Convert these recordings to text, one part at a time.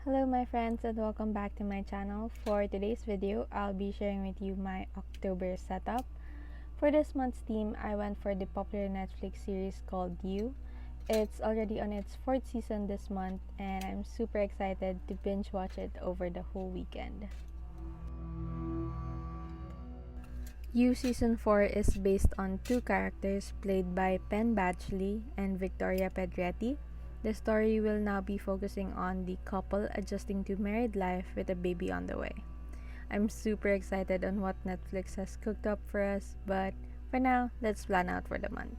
Hello my friends and welcome back to my channel. For today's video, I'll be sharing with you my October setup. For this month's theme, I went for the popular Netflix series called You. It's already on its 4th season this month and I'm super excited to binge watch it over the whole weekend. You Season 4 is based on two characters played by Penn Badgley and Victoria Pedretti. The story will now be focusing on the couple adjusting to married life with a baby on the way. I'm super excited on what Netflix has cooked up for us, but for now, let's plan out for the month.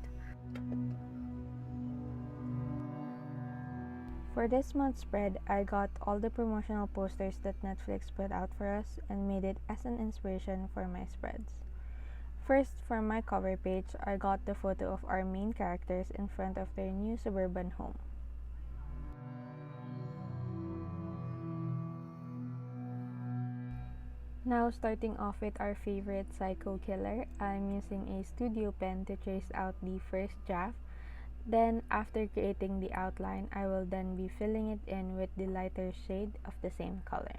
For this month's spread, I got all the promotional posters that Netflix put out for us and made it as an inspiration for my spreads. First, for my cover page, I got the photo of our main characters in front of their new suburban home. Now, starting off with our favorite psycho killer, I'm using a studio pen to trace out the first draft. Then, after creating the outline, I will then be filling it in with the lighter shade of the same color.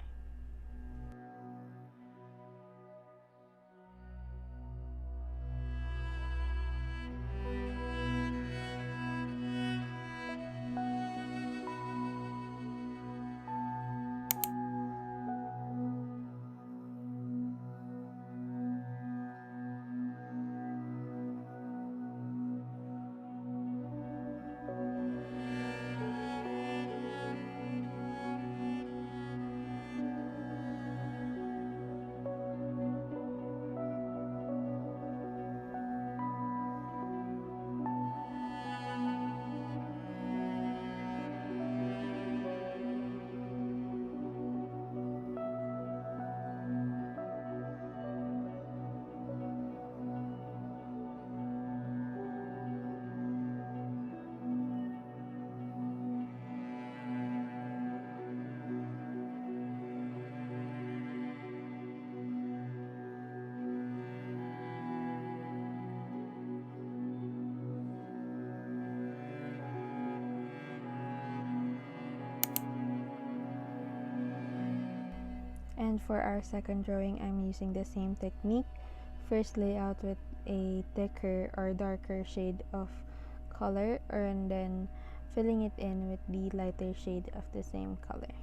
And for our second drawing, I'm using the same technique. First layout with a thicker or darker shade of color and then filling it in with the lighter shade of the same color.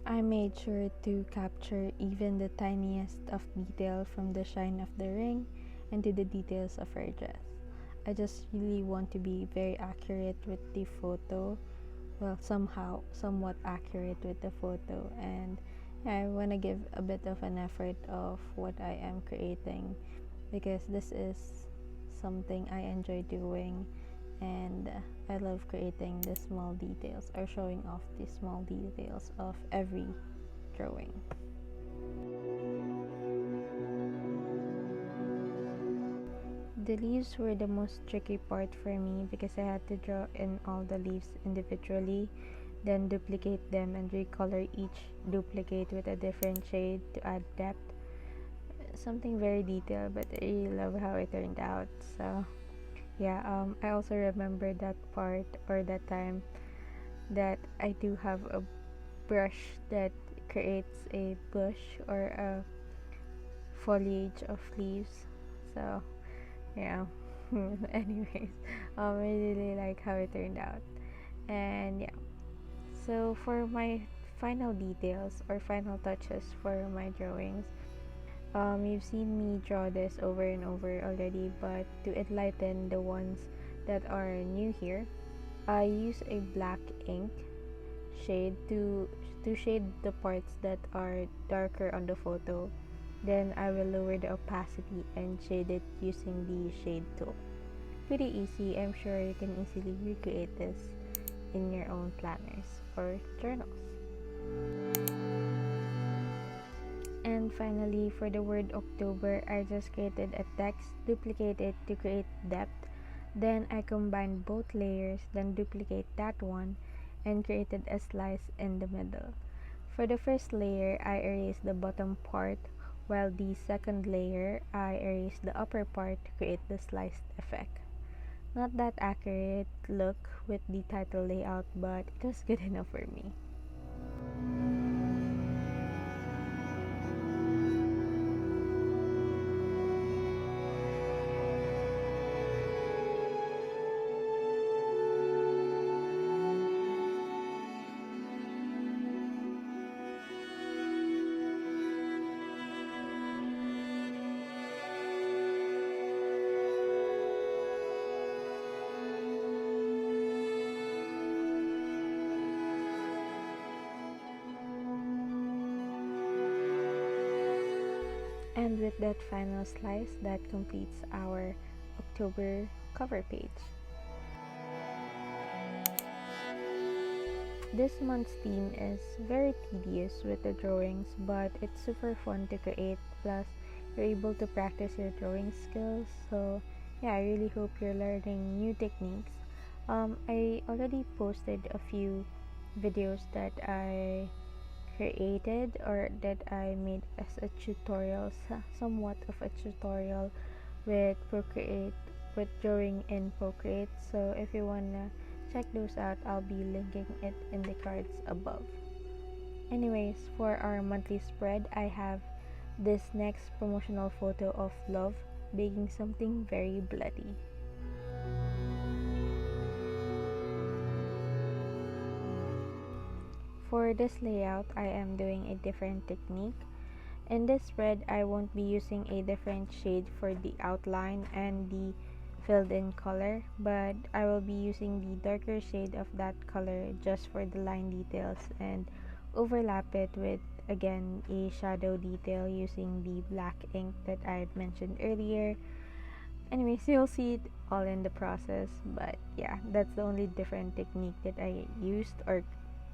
I made sure to capture even the tiniest of detail, from the shine of the ring and to the details of her dress. I just really want to be very accurate with the photo, well, somehow somewhat accurate with the photo, and yeah, I want to give a bit of an effort of what I am creating, because this is something I enjoy doing, and I love creating the small details or showing off the small details of every drawing. The leaves were the most tricky part for me, because I had to draw in all the leaves individually, then duplicate them and recolor each duplicate with a different shade to add depth. Something very detailed, but I really love how it turned out. So yeah, I also remember that part, or that time, that I do have a brush that creates a bush or a foliage of leaves. So yeah. Anyways, I really like how it turned out. And yeah, so for my final details or final touches for my drawings, you've seen me draw this over and over already, but to enlighten the ones that are new here, I use a black ink shade to shade the parts that are darker on the photo. Then I will lower the opacity and shade it using the shade tool. Pretty easy. I'm sure you can easily recreate this in your own planners or journals. And finally, for the word October, I just created a text, duplicate it to create depth. Then I combined both layers, then duplicate that one, and created a slice in the middle. For the first layer, I erased the bottom part, while the second layer, I erased the upper part to create the sliced effect. Not that accurate look with the title layout, but it was good enough for me. And with that final slice, that completes our October cover page. This month's theme is very tedious with the drawings, but it's super fun to create. Plus, you're able to practice your drawing skills. So, yeah, I really hope you're learning new techniques. I already posted a few videos that I created or that I made as a tutorial, somewhat of a tutorial with Procreate, with drawing in Procreate. So if you wanna check those out, I'll be linking it in the cards above. Anyways, for our monthly spread, I have this next promotional photo of love baking something very bloody. For this layout, I am doing a different technique. In this spread, I won't be using a different shade for the outline and the filled in color, but I will be using the darker shade of that color just for the line details and overlap it with, again, a shadow detail using the black ink that I had mentioned earlier. Anyways, you'll see it all in the process, but yeah, that's the only different technique that I used or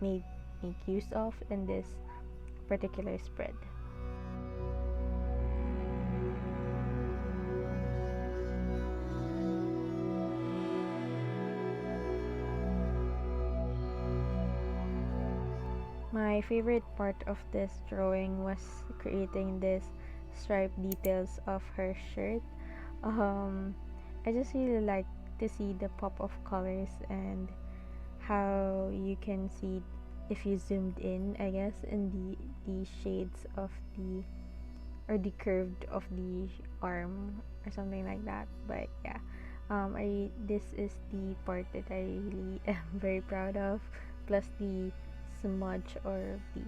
made make use of in this particular spread. My favorite part of this drawing was creating this stripe details of her shirt. Um, I just really like to see the pop of colors and how you can see if you zoomed in, I guess, in the shades of the or the curved of the arm or something like that. But yeah, I this is the part that I really am very proud of. Plus the smudge or the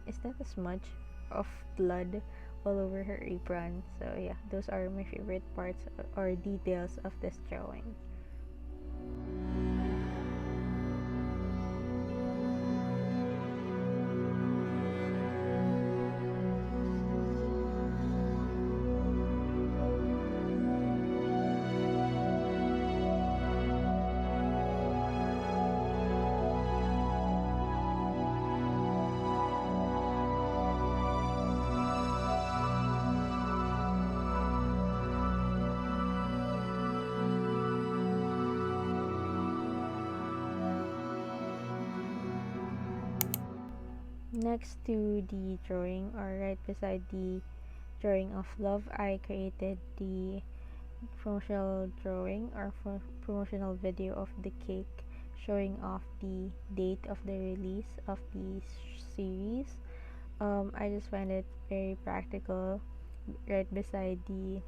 is that a smudge of blood all over her apron? So yeah, those are my favorite parts or details of this drawing. Next to the drawing, or right beside the drawing of love, I created the promotional drawing or promotional video of the cake showing off the date of the release of the series. I just find it very practical, right beside the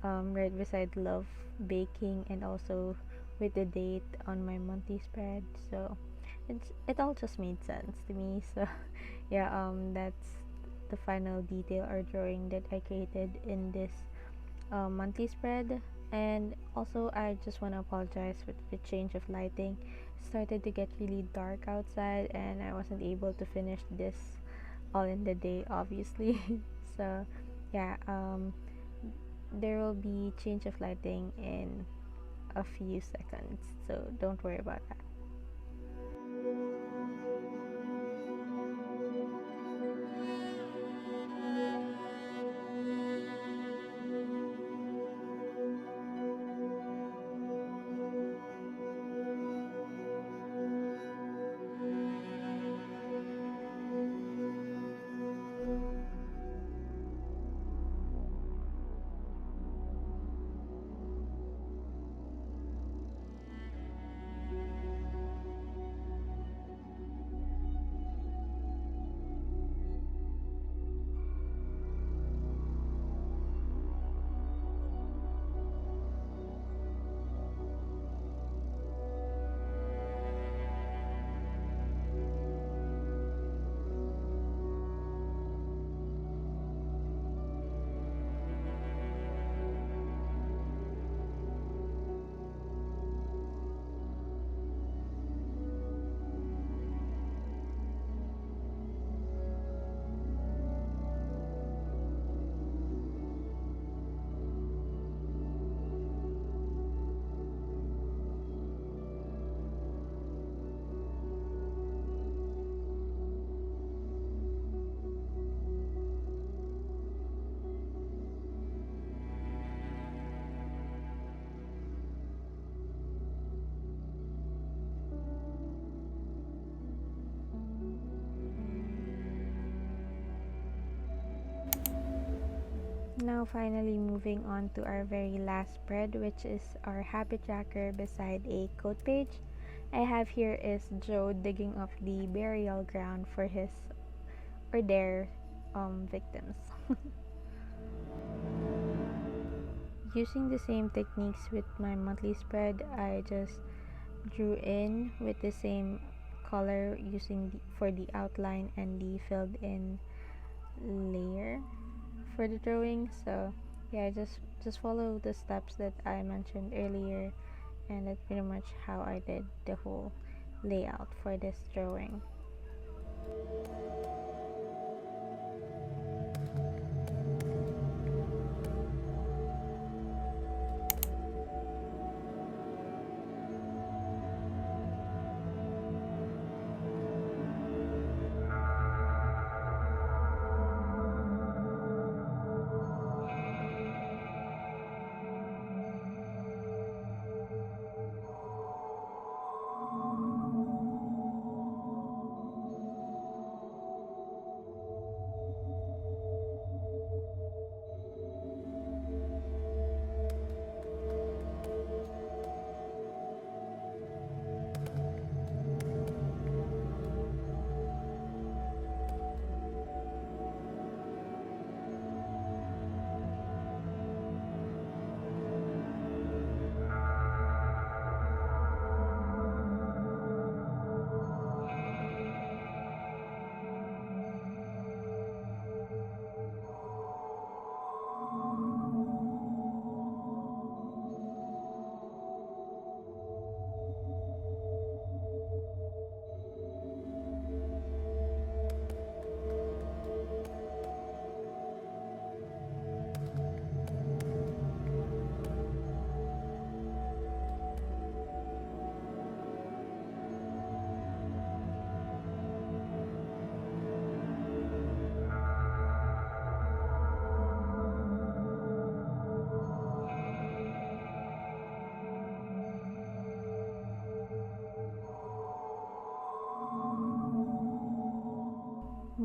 right beside love baking, and also with the date on my monthly spread. So it all just made sense to me. So yeah, that's the final detail or drawing that I created in this monthly spread. And also, I just want to apologize with the change of lighting. It started to get really dark outside, and I wasn't able to finish this all in the day, obviously. So yeah, there will be change of lighting in a few seconds, so don't worry about that. Now, finally, moving on to our very last spread, which is our happy tracker beside a quote page. I have here is Joe digging up the burial ground for his or their victims. Using the same techniques with my monthly spread, I just drew in with the same color using for the outline and the filled in layer for the drawing. So yeah, just follow the steps that I mentioned earlier, and that's pretty much how I did the whole layout for this drawing.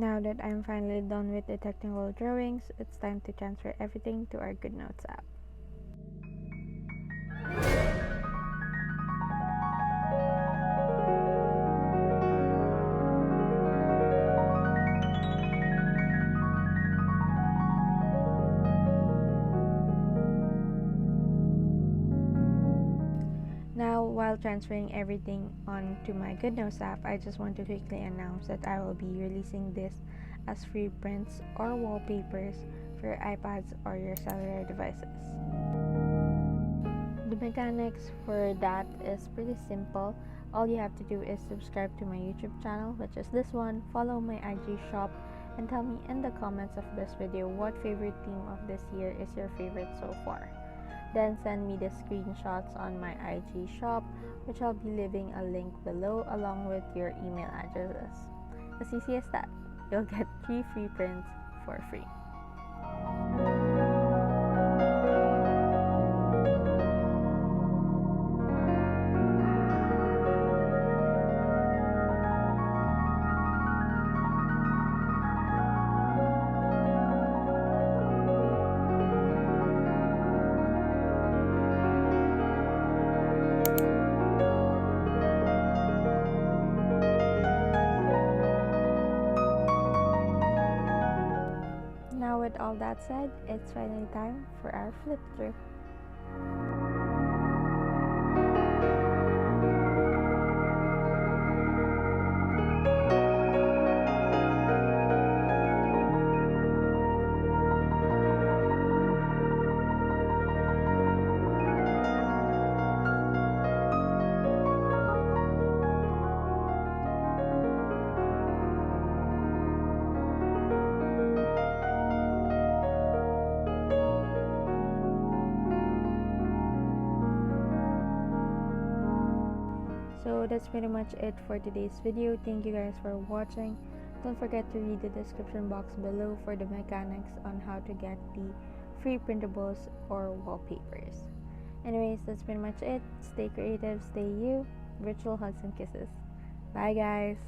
Now that I'm finally done with the technical drawings, it's time to transfer everything to our GoodNotes app. Now, while transferring everything onto my GoodNotes app, I just want to quickly announce that I will be releasing this as free prints or wallpapers for your iPads or your cellular devices. The mechanics for that is pretty simple. All you have to do is subscribe to my YouTube channel, which is this one, follow my IG shop, and tell me in the comments of this video what favorite theme of this year is your favorite so far. Then send me the screenshots on my IG shop, which I'll be leaving a link below along with your email addresses. As easy as that, you'll get 3 free prints for free. Now with all that said, it's finally time for our flip through. So that's pretty much it for today's video. Thank you guys for watching. Don't forget to read the description box below for the mechanics on how to get the free printables or wallpapers. Anyways, that's pretty much it. Stay creative, stay you. Virtual hugs and kisses. Bye guys.